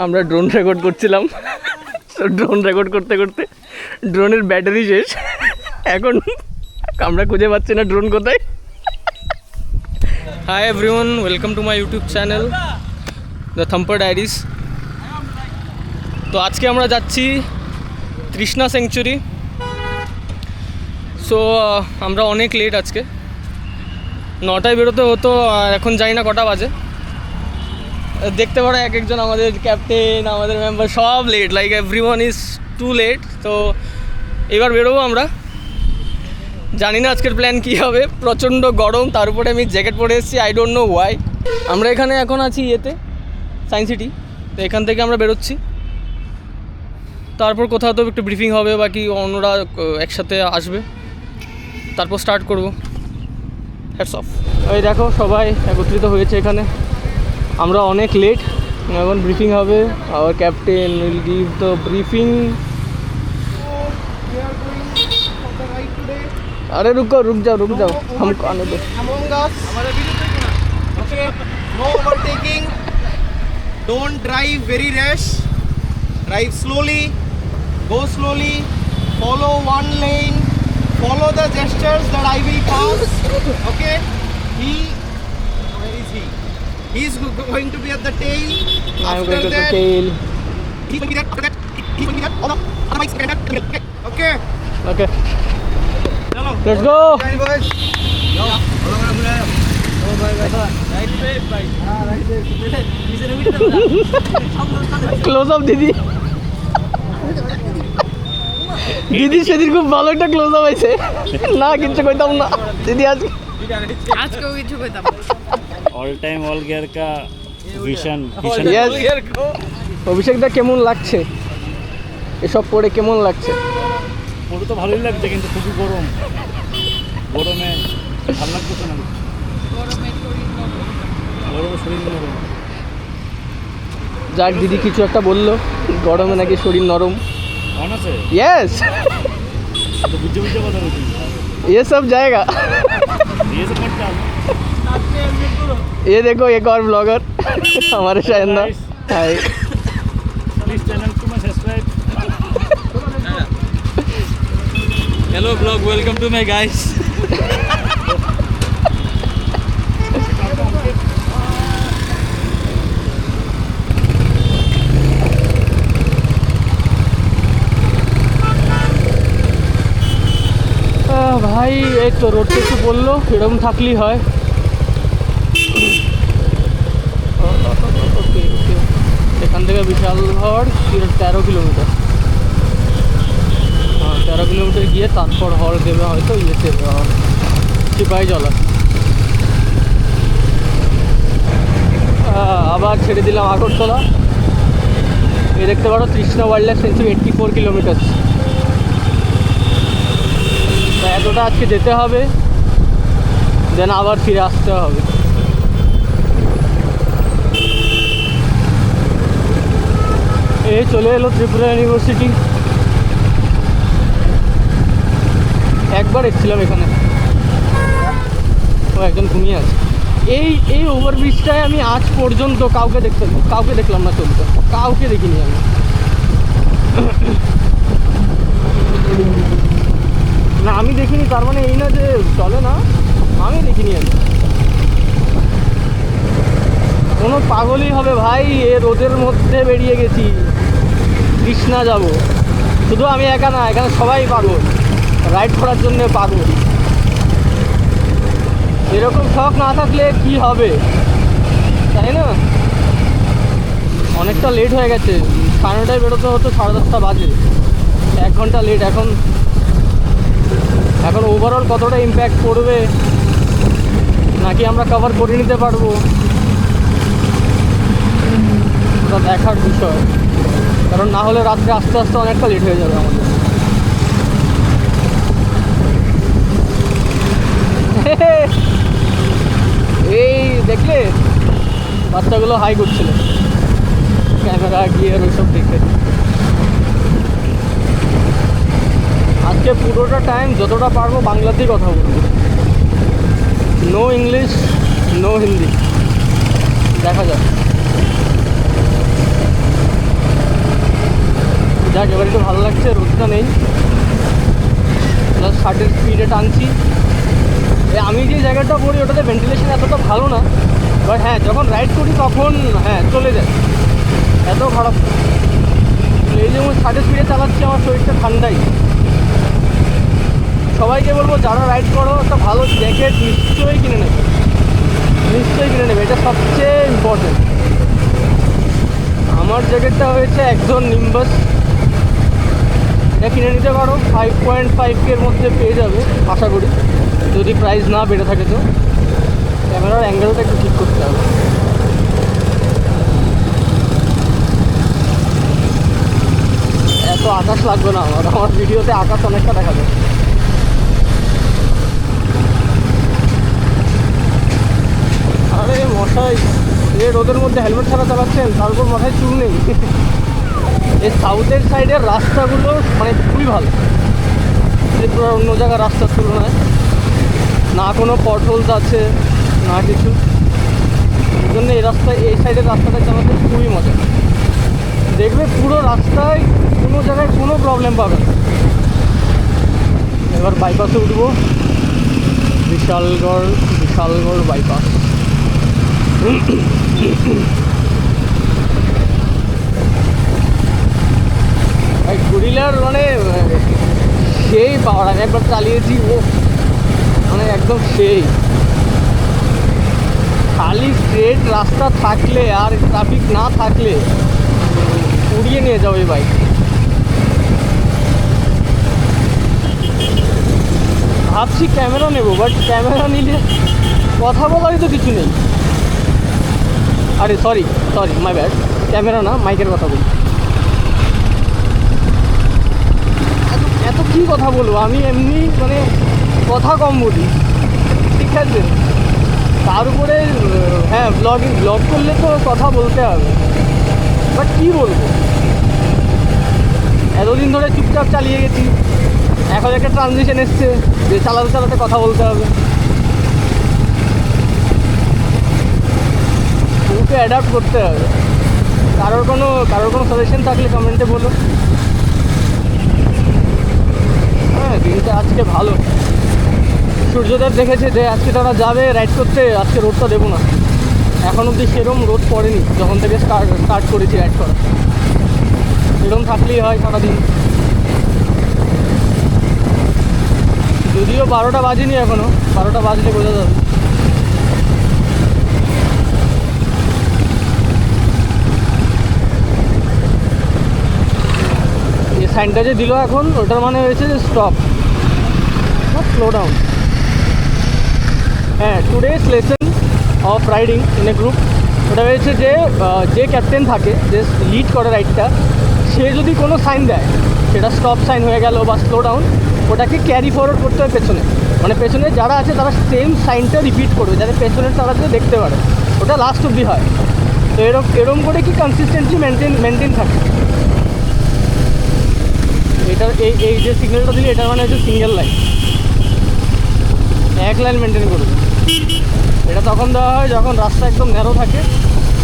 আমরা drone record করছিলাম, তো ড্রোন রেকর্ড করতে করতে ড্রোনের ব্যাটারি শেষ। এখন আমরা খুঁজে পাচ্ছি না ড্রোন কোথায়। Hi everyone, welcome to my YouTube channel the thumper diaries. তো আজকে আমরা যাচ্ছি তৃষ্ণা স্যাংচুরি। সো আমরা অনেক লেট, আজকে 9টায় বেরোতে হতো, আর এখন জানি না কটা বাজে। দেখতে পারো এক একজন, আমাদের ক্যাপ্টেন, আমাদের মেম্বার সব late, like everyone is too late. তো এবার বেরোবো আমরা, জানি না আজকের প্ল্যান কী হবে। প্রচণ্ড গরম, তার উপরে আমি জ্যাকেট পরে এসেছি, আই ডোন্ট নো ওয়াই। আমরা এখানে এখন আছি সায়েন্স সিটি, তো এখান থেকে আমরা বেরোচ্ছি। তারপর কোথাও তো একটু ব্রিফিং হবে, বাকি অন্যরা একসাথে আসবে, তারপর স্টার্ট করব। Hats off. ওই দেখো সবাই একত্রিত হয়েছে এখানে। আমরা অনেক লেট, এখন ব্রিফিং হবে। Hour captain will give the briefing. अरे रुक जाओ हमको आने दो। Okay, no overtaking. Don't drive very rash. Drive slowly. Go slowly. Follow one lane. Follow the gestures that I will pass. Okay. Where is he? He's going to be at the tail. I'm going to the tail. He's going to be there. He's going to be there. All the other bikes can get. Okay. Okay. Hello. Let's go. Close up দিদি, দিদি সেদিন খুব ভালো একটা close up আছে না, কিছু কইতাম না দিদি আজকেও কিছু কইতাম। অল টাইম অল গিয়ার কা ভিশন। অভিষেকদা কেমন লাগছে এসব পরে, কেমন লাগছে? পুরো তো ভালোই লাগছে, কিন্তু খুবই গরমে ভালো লাগতেছে না। গরমে শরীর নরম। যাক, দিদি কিছু একটা বললো, গরমে নাকি শরীর নরম। মনে আছে? यस, तो बुझे কথা বলছি, ये सब जाएगा। ये सब मत डाल। ये देखो एक और ब्लॉगर हमारे शायद ना। हाय, प्लीज चैनल को subscribe. Hello vlog, welcome to my guys. ভাই এই তো রোডটা একটু বললো, এরকম থাকলেই হয়। ওকে, এখান থেকে বিশালগড় 13 কিলোমিটার। 13 কিলোমিটার গিয়ে তারপর হর দেবে হয়তো ইয়েতে সিপাহীজলা। আবার ছেড়ে দিলাম আগরতলা। এ দেখতে পারো তৃষ্ণা ওয়াইল্ড লাইফ সেঞ্চুরি 84 কিলোমিটার। এতটা আজকে যেতে হবে, দেন আবার ফিরে আসতে হবে। এই চলে এলো ত্রিপুরা ইউনিভার্সিটি। একবার এসেছিলাম এখানে, ও একজন ঘুমিয়ে আছে। এই ওভারব্রিজটায় আমি আজ পর্যন্ত কাউকে দেখলাম না চলতে, কাউকে দেখিনি আমি। না আমি দেখিনি, তার মানে এই না যে চলে না, আমি দেখিনি। আমি কোনো পাগলই হবে ভাই, এ রোদের মধ্যে বেরিয়ে গেছি, তৃষ্ণা যাব। শুধু আমি একা না, এখানে সবাই পাগল, রাইড করার জন্য পাগল। এরকম শখ না থাকলে কি হবে, তাই না? অনেকটা লেট হয়ে গেছে, 9:30টায় বেরোতে হতো, 10:30 বাজে, 1 ঘন্টা লেট। এখন ওভারঅল কতটা ইম্প্যাক্ট পড়বে, নাকি আমরা কভার করে নিতে পারবো, ওটা দেখার বিষয়। কারণ না হলে রাত্রে আস্তে আস্তে অনেকটা লেট হয়ে যাবে আমাদের। এই দেখলে বাচ্চাগুলো হাই করছিল, ক্যামেরা গিয়ার ওইসব দেখে। আজকে পুরোটা টাইম যতটা পারবো বাংলাতেই কথা বলবো, নো ইংলিশ নো হিন্দি, দেখা যাক। যাক এবার একটু ভালো লাগছে, রোদটা নেই, প্লাস 60-এর স্পিডে টানছি। আমি যে জায়গাটা পড়ি ওটাতে ভেন্টিলেশন এতটা ভালো না, বাট হ্যাঁ যখন রাইড করি তখন হ্যাঁ চলে যায়, এত খারাপ। এই যেমন 60 স্পিডে চালাচ্ছি, আমার শরীরটা ঠান্ডাই। সবাইকে বলবো যারা রাইড করো একটা ভালো জ্যাকেট নিশ্চয়ই কিনে নেবে, এটা সবচেয়ে ইম্পর্টেন্ট। আমার জ্যাকেটটা হয়েছে একজন নিম্বাস, এটা কিনে নিতে পারো, 5.5K-র মধ্যে পেয়ে যাবে আশা করি, যদি প্রাইস না বেড়ে থাকে তো। ক্যামেরার অ্যাঙ্গেলটা একটু ঠিক করতে হবে। এত আকাশ লাগবে না আমার ভিডিওতে আকাশ অনেকটা দেখা যায়। আরে মশাই, এই রোদের মধ্যে হেলমেট ছাড়া চালাচ্ছেন, তারপর মাথায় চুল নেই। এই সাউথের সাইডের রাস্তাগুলো মানে খুবই ভালো ত্রিপুরার অন্য জায়গার রাস্তার তুলনায়। না কোনো পটহোলস আছে না কিছু, এই জন্য এই সাইডের রাস্তাটা চালাতে খুবই মজা। দেখবে পুরো রাস্তায় কোনো জায়গায় কোনো প্রবলেম পাবে না। এবার বাইপাসে উঠবো, বিশালগড় বাইপাস। গরিলার মানে সেই পাওয়ার, আমি একবার চালিয়েছি, ও মানে একদম সেই। খালি স্ট্রেট রাস্তা থাকলে আর ট্রাফিক না থাকলে উড়িয়ে নিয়ে যাও এই বাইক। ভাবছি ক্যামেরা নেবো, বাট ক্যামেরা নিলে কথা বলারই তো কিছু নেই। আরে সরি মাই ব্যাড, ক্যামেরা না মাইকের কথা বলি। এত কী কথা বলবো, আমি এমনি মানে কথা কম বলি, ঠিক আছে। তার উপরে হ্যাঁ ব্লগ করলে তো কথা বলতে হবে, বাট কী বলবো, এতদিন ধরে চুপচাপ চালিয়ে গেছি, এখন একটা ট্রানজিশন এসছে যে চালাতে কথা বলতে হবে। ওকে অ্যাডাপ্ট করতে হবে। কারোর কোনো সাজেশন থাকলে কমেন্টে বলো। হ্যাঁ দিনটা আজকে ভালো, সূর্যদেব দেখেছে যে আজকে তারা যাবে রাইড করতে, আজকে রোদটা দেবো না। এখন অবধি সেরকম রোদ পড়েনি যখন থেকে স্টার্ট করেছি রাইড করা। এরকম থাকলেই হয় সারাদিন। যদিও 12টা বাজেনি এখনও, 12টা বাজলে বোঝা যাবে। এই সাইনটা যে দিল এখন, ওটার মানে হয়েছে যে স্টপ, স্লো ডাউন। হ্যাঁ, today's lesson of riding in a group, ওটা হয়েছে যে ক্যাপ্টেন থাকে, যে লিড করে রাইডটা, সে যদি কোনো সাইন দেয়, সেটা স্টপ সাইন হয়ে গেল বা স্লো ডাউন, ওটাকে ক্যারি ফরওয়ার্ড করতে হয় পেছনে। মানে পেছনে যারা আছে তারা সেম সাইনটা রিপিট করবে, যাতে পেছনের তারা যদি দেখতে পারে, ওটা লাস্ট অবধি হয়। তো এরকম করে কি কনসিস্টেন্সি মেনটেন থাকে। এটার এই যে সিগন্যালটা দিলে, এটার মানে হচ্ছে সিঙ্গেল লাইন, এক লাইন মেনটেন করবে। এটা তখন দেওয়া হয় যখন রাস্তা একদম ন্যারো থাকে,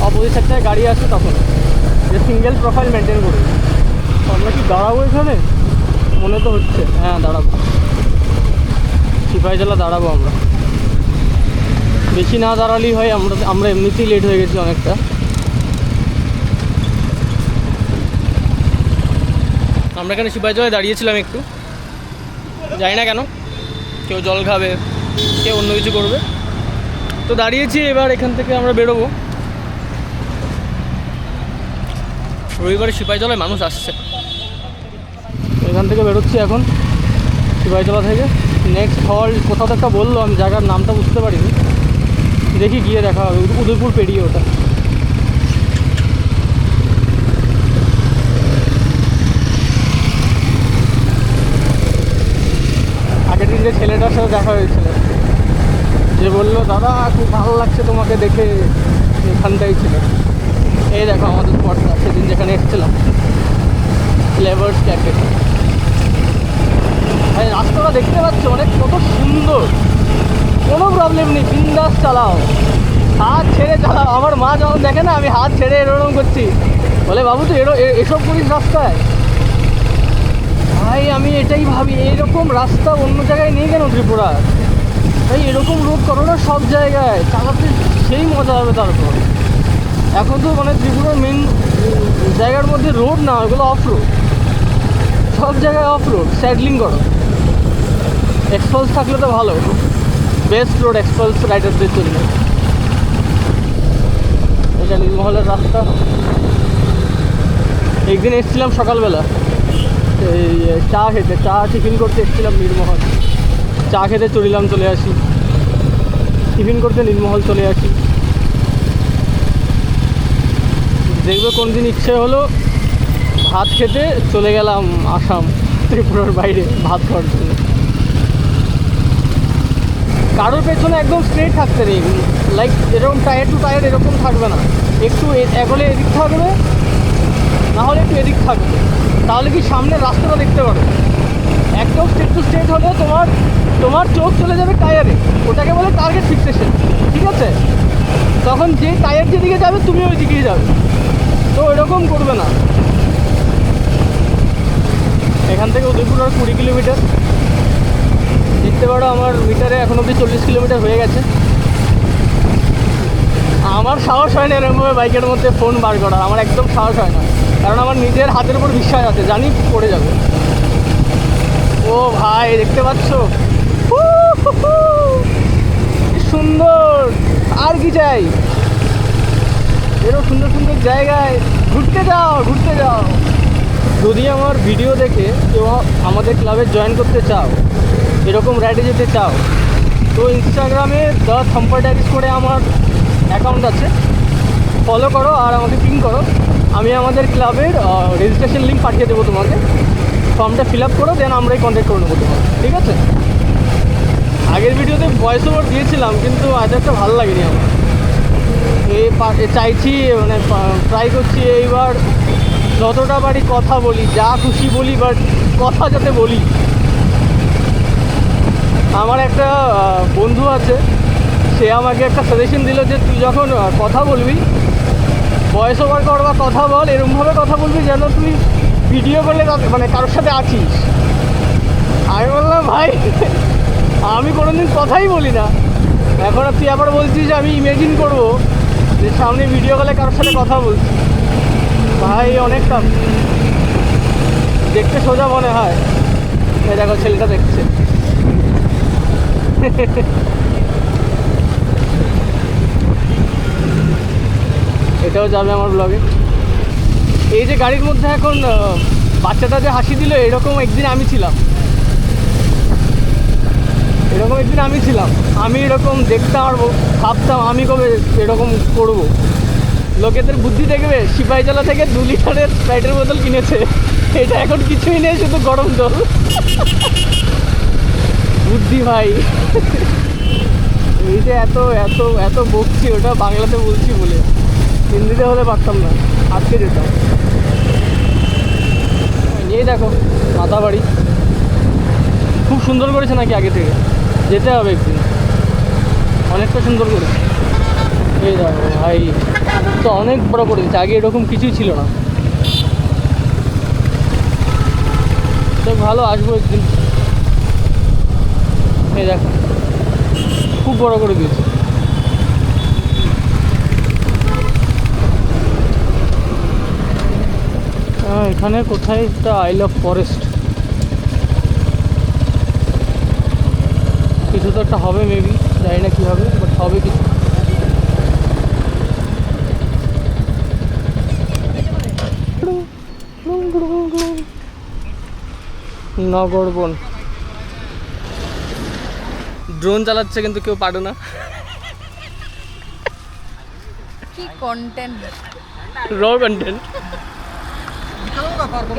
অপোজিট সাইডটায় গাড়ি আসে, তখন যে সিঙ্গেল প্রোফাইল মেনটেন করবে। আমরা কি দাঁড়াবো এখানে? মনে তো হচ্ছে হ্যাঁ দাঁড়াবো, সিপাহীজলা দাঁড়াবো আমরা। বেশি না দাঁড়ালেই হয়, আমরা এমনিতেই লেট হয়ে গেছি অনেকটা। আমরা এখানে সিপাহীজলায় দাঁড়িয়েছিলাম একটু, জানি না কেন, কেউ জল খাবে, কেউ অন্য কিছু করবে, তো দাঁড়িয়েছি। এবার এখান থেকে আমরা বেরোবো। রবিবারে সিপাহীজলায় মানুষ আসছে, এখান থেকে বেরোচ্ছি এখন সিপাহীজলা থেকে। নেক্সট হল্ট কোথাও একটা বললো, আমি জায়গার নামটা বুঝতে পারিনি, দেখি গিয়ে দেখা হবে। উদয়পুর পেরিয়ে ওটা। আগের দিন যে ছেলেটার সাথে দেখা হয়েছিল, যে বললো দাদা খুব ভালো লাগছে তোমাকে দেখে, এখানটাই ছিল। এই দেখো আমাদের স্পটটা, সেদিন যেখানে এসেছিলাম, ফ্লেভার্স ক্যাফে। ভাই রাস্তাটা দেখতে পাচ্ছ অনেক কত সুন্দর, কোনো প্রবলেম নেই, বিন্দাস চালাও, হাত ছেড়ে চালাও। আমার মা যখন দেখে না আমি হাত ছেড়ে এরকম করছি, বলে বাবু তো এসব করিস রাস্তায়? ভাই আমি এটাই ভাবি, এরকম রাস্তা অন্য জায়গায় নেই কেন ত্রিপুরা? ভাই এরকম রোড করো না সব জায়গায়, চালাতে সেই মজা হবে। তারপর এখন তো মানে ত্রিপুরার মেন জায়গার মধ্যে রোড না, ওগুলো অফ রোড, সব জায়গায় অফ রোড। স্যাডলিং করো, এক্সপালস থাকলে তো ভালো, বেস্ট রোড এক্সপালস রাইডারদের জন্য। এটা নীলমহলের রাস্তা। একদিন এসেছিলাম সকালবেলা এই চা খেতে, চা টিফিন করতে এসেছিলাম নীলমহল, চা খেতে চলিলাম, চলে আসি, টিফিন করতে নীলমহল চলে আসি। দেখবে কোন দিন ইচ্ছে হলো ভাত খেতে চলে গেলাম আসাম, ত্রিপুরার বাইরে ভাত খাওয়ার জন্য। কারোর পেছনে একদম স্ট্রেট থাকতে নেই, লাইক এরকম টায়ার টু টায়ার এরকম থাকবে না, একটু একলে এদিক থাকবে, না হলে একটু এদিক থাকবে, তাহলে কি সামনে রাস্তাটা দেখতে পারো। একদম স্ট্রেট টু স্ট্রেট হলে তোমার চোখ চলে যাবে টায়ারে, ওটাকে বলে টার্গেট ফিক্সেশন, ঠিক আছে? তখন যে টায়ার যেদিকে যাবে তুমি ওই দিকেই যাবে, তো এরকম করবে না। এখান থেকে উদয়পুর আর 20 কিলোমিটার, দেখতে পারো আমার মিটারে এখন অবধি 40 কিলোমিটার হয়ে গেছে। আমার সাহস হয় না এরকমভাবে বাইকের মধ্যে ফোন বার করা, আমার একদম সাহস হয় না, কারণ আমার নিজের হাতের উপর বিশ্বাস আছে, জানি পড়ে যাবে। ও ভাই দেখতে পাচ্ছ কি সুন্দর, আর কি চাই? এরকম সুন্দর সুন্দর জায়গায় ঘুরতে যাও। যদি আমার ভিডিও দেখে কেউ আমাদের ক্লাবে জয়েন করতে চাও, এরকম রাইডে যেতে চাও, তো ইনস্টাগ্রামে দ্য থাম্পার ডায়েরিজ করে আমার অ্যাকাউন্ট আছে, ফলো করো আর আমাকে পিং করো। আমি আমাদের ক্লাবের রেজিস্ট্রেশন লিঙ্ক পাঠিয়ে দেবো তোমাকে, ফর্মটা ফিল আপ করো, দেন আমরাই কন্ট্যাক্ট করে নেবো তোমাকে, ঠিক আছে? আগের ভিডিওতে ভয়েস ওভার দিয়েছিলাম, কিন্তু আজ একটা ভালো লাগেনি আমার। চাইছি মানে ট্রাই করছি এইবার যতটা পারি কথা বলি, যা খুশি বলি, বাট কথা যাতে বলি। আমার একটা বন্ধু আছে, সে আমাকে একটা সাজেশন দিল যে তুই যখন কথা বলবি, ভয়েস ওভার কর বা কথা বল, এরকমভাবে কথা বলবি যেন তুই ভিডিও করলে মানে কারোর সাথে আছিস। আমি বললাম ভাই আমি কোনোদিন কথাই বলি না, এখন তুই আবার বলছিস যে আমি ইমেজিন করবো যে সামনে ভিডিও কলে কারোর সাথে কথা বলছি। ভাই অনেক টাফ, দেখতে সোজা মনে হয়। এই দেখো ছেলেটা দেখছে। এটাও যাবে আমার ব্লগে। এই যে গাড়ির মধ্যে এখন বাচ্চাটা যে হাসি দিল, এরকম একদিন আমি ছিলাম, আমি এরকম দেখতাম আর ভাবতাম আমি কবে এরকম করব। লোকেদের বুদ্ধি দেখবে, সিপাহীজলা থেকে 2 লিটারের স্প্রাইটের বোতল কিনেছে, এটা এখন কিছুই নেই, শুধু গরম জল। বুদ্ধি ভাই। এই যে এত এত এত বকছি, ওটা বাংলাতে বলছি বলে, হিন্দিতে হলে পারতাম না, আজকে যেতাম। এই দেখো মাতাবাড়ি, খুব সুন্দর করেছে নাকি আগে থেকে, যেতে হবে একদিন, অনেকটা সুন্দর করেছে। এই দেখো ভাই, তো অনেক বড় করে দিচ্ছে, আগে এরকম কিছুই ছিল না। তো ভালো, আসবো একদিন। এই দেখো খুব বড় করে দিয়েছে। এখানে কোথায় একটা আই লাভ ফরেস্ট, কিছু তো একটা হবে মেবি, জানি না কী হবে, বাট হবে কিছু। নগরবন ড্রোন চালাচ্ছে, কিন্তু কেউ পারে না। কি কন্টেন্ট, র কন্টেন্ট।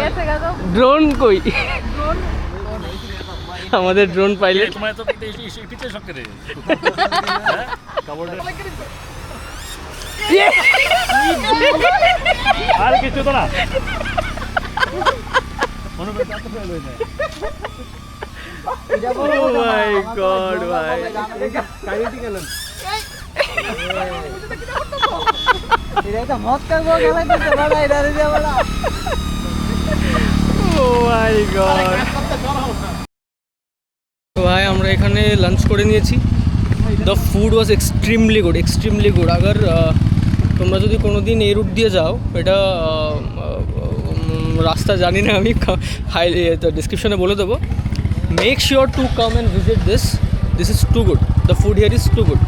গেছে গেছো ড্রোন কই? আমাদের ড্রোন পাইলট। তোমার তো পিছে শক্ত রে আর কিছু তো না, মনে করে এত ফেল হয়ে যায়। Oh my God, ভাই। Oh my গড, ভাই আমরা এখানে লাঞ্চ করে নিয়েছি। The food was extremely good. Agar তোমরা যদি কোনো দিন এই রুট দিয়ে যাও, এটা রাস্তা জানি না আমি, ডিসক্রিপশনে বলে দেবো। Make sure to come and visit this is too good, the food here is too good.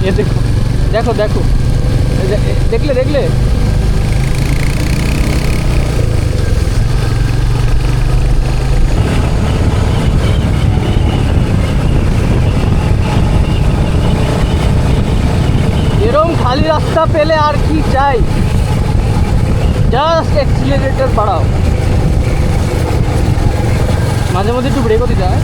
ये देखो देखो देखो, देखले এরকম খালি রাস্তা পেলে আর কি চাই, জাস্ট অ্যাক্সিলারেটর বাড়াও, মাঝে মধ্যে একটু ব্রেকও দিতে হয়।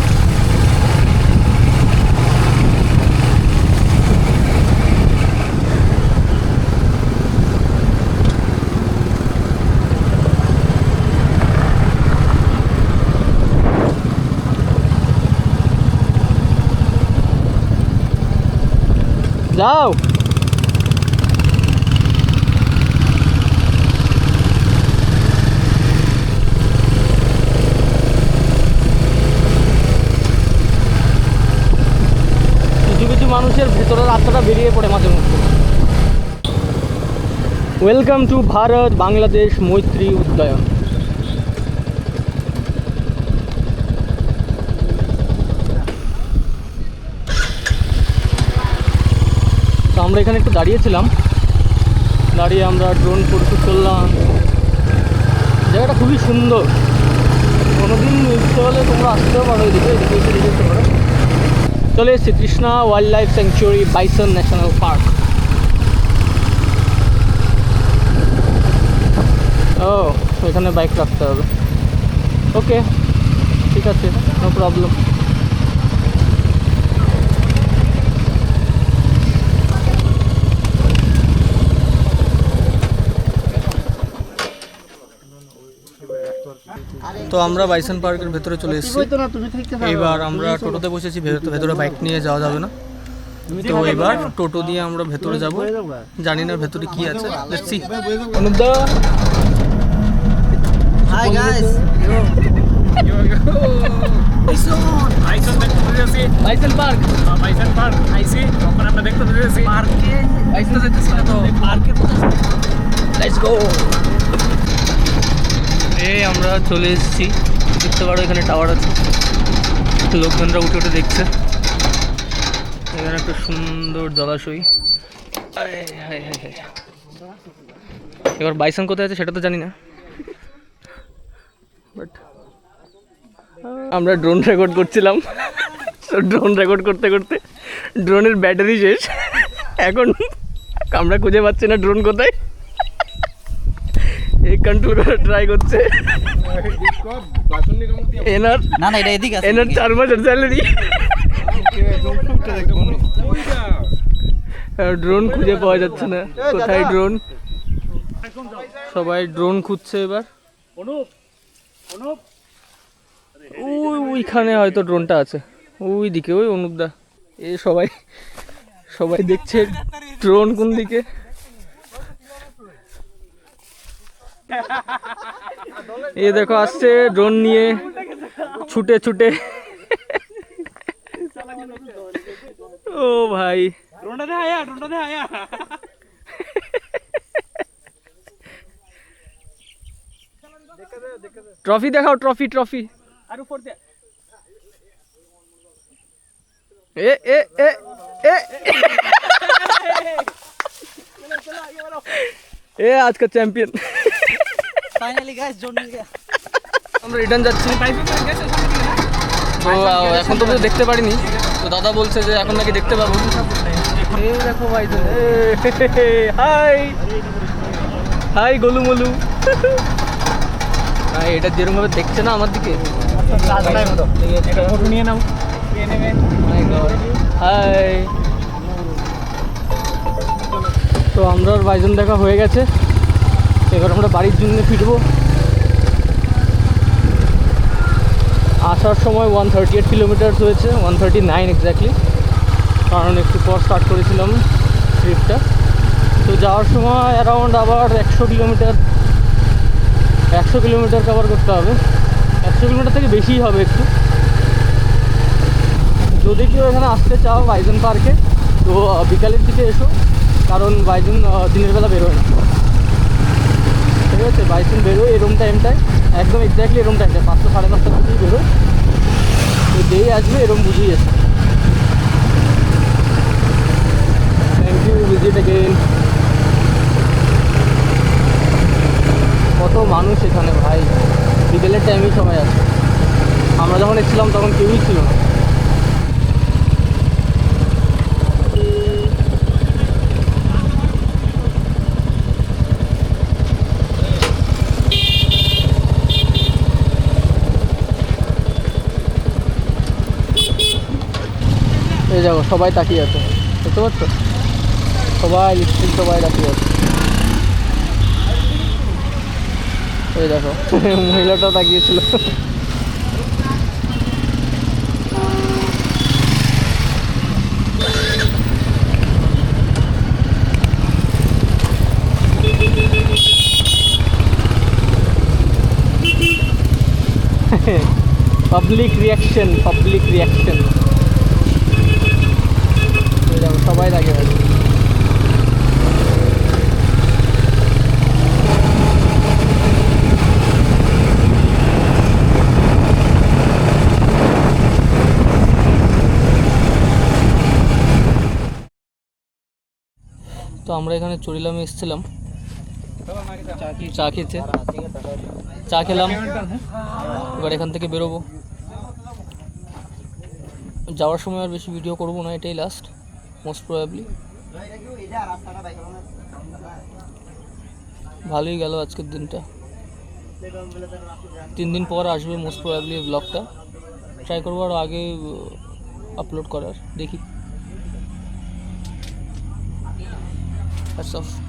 যাও, কিছু মানুষের ভেতরের রাস্তাটা বেরিয়ে পড়ে মাঝে মধ্যে। ওয়েলকাম টু ভারত বাংলাদেশ মৈত্রী উদ্যান। তো আমরা এখানে একটু দাঁড়িয়েছিলাম, দাঁড়িয়ে আমরা ড্রোন ফটো করলাম। জায়গাটা খুবই সুন্দর, কোনোদিন ইচ্ছে হলে তোমরা আসতেও পারো, এদিকে দেখতে পারো। চলে এসেছি Trishna wildlife sanctuary bison national park. ও এখানে বাইক রাখতে হবে, ওকে ঠিক আছে, নো প্রবলেম। তো আমরা বাইসন পার্কের ভেতরে চলে এসেছি। এবার আমরা টোটোতে বসেছি, ভেতরে বাইক নিয়ে যাওয়া যাবে না। তো এবার টোটো দিয়ে আমরা ভেতরে যাব, জানি না ভেতরে কি আছে। Let's see. অনুদা, hi guys, bison park, bison park I see, এখন আমরা দেখতে পেয়েছি পার্কে বাইসন যেতেছি, তো পার্কে লেটস গো। এই আমরা চলে এসেছি, দেখতে পারো এখানে টাওয়ার আছে, লোকজনরা উঠে উঠে দেখছে। এখানে একটা সুন্দর জলাশয়। এবার বাইসন কোথায় আছে সেটা তো জানি না, বাট আমরা ড্রোন রেকর্ড করছিলাম। ড্রোন রেকর্ড করতে করতে ড্রোনের ব্যাটারি শেষ, এখন আমরা খুঁজে পাচ্ছি না ড্রোন কোথায়। এই কন্ট্রোল করার ট্রাই করছে এনার, না না এটা এদিকে আছে, এনার 4 মাসের স্যালারি। ড্রোন খুঁজে পাওয়া যাচ্ছে না, কোথায় ড্রোন? সবাই ড্রোন খুঁজছে এবার। ওইখানে হয়তো ড্রোনটা আছে, ওই দিকে, ওই অনুপদা। এ সবাই দেখছে ড্রোন কোন দিকে। ये देखो আসছে ড্রোন নিয়ে ছুটে ছুটে। ও ভাই ড্রোনটা দে আয়া, ড্রোনটা দে আয়া। ট্রফি দেখাও, ট্রফি ট্রফি আর উপর দে। এ এ এ এ এ आज का चैंपियन। ফাইনালি গাইস ড্রোন মিল গয়া। আমরা রিটার্ন যাচ্ছি। তো এখন তো দেখতে পারিনি, তো দাদা বলছে যে এখন নাকি দেখতে পাবো। এই দেখো ভাই, হাই হাই গোলু মোলু। এটা যেরকমভাবে দেখছে না আমার দিকে। ফটো নিয়ে নাও। হাই, তো আমরা বাইজন দেখা হয়ে গেছে, এবার আমরা বাড়ির জন্য ফিরবো। আসার সময় 138 কিলোমিটার্স হয়েছে, 139 এক্স্যাক্টলি, কারণ একটু পর স্টার্ট করেছিলাম ট্রিপটা। তো যাওয়ার সময় অ্যারাউন্ড আবার 100 কিলোমিটার কভার করতে হবে। 100 কিলোমিটার থেকে বেশিই হবে একটু। যদি কেউ এখানে আসতে চাও বাইজন পার্কে, তো বিকালের দিকে এসো, কারণ বাইজন দিনের বেলা বেরোয় না, ঠিক আছে? বাইজন বেরোয় এরম টাইমটায়, একদম এক্স্যাক্টলি এরম টাইমটায়, 5টা সাড়ে 5টার দিকেই বেরোয়। তো যেই আসবে এরম বুঝিয়ে এসে। Thank you, visit again. কত মানুষ এখানে ভাই, বিকেলের টাইমেই সবাই আছে। আমরা যখন এসেছিলাম তখন কেউই ছিল না। এই দেখো সবাই তাকিয়ে আছে, বুঝতে পারছো? সবাই লিস্টিং, সবাই তাকিয়ে আছে। এই দেখো মহিলাটা তাকিয়েছিল। Public reaction. এই দেখো সবাই তাকিয়ে আছে। তো আমরা এখানে চরিলামে এসেছিলাম চা খেতে, চা খেলাম, এবার এখান থেকে বেরোবো। যাওয়ার সময় আর বেশি ভিডিও করবো না, এটাই লাস্ট মোস্ট প্রবাবলি। ভালোই গেল আজকের দিনটা। 3 দিন পর আসবে মোস্ট প্রবাবলি ব্লগটা, ট্রাই করবো আর আগে আপলোড করার, দেখি। That's all.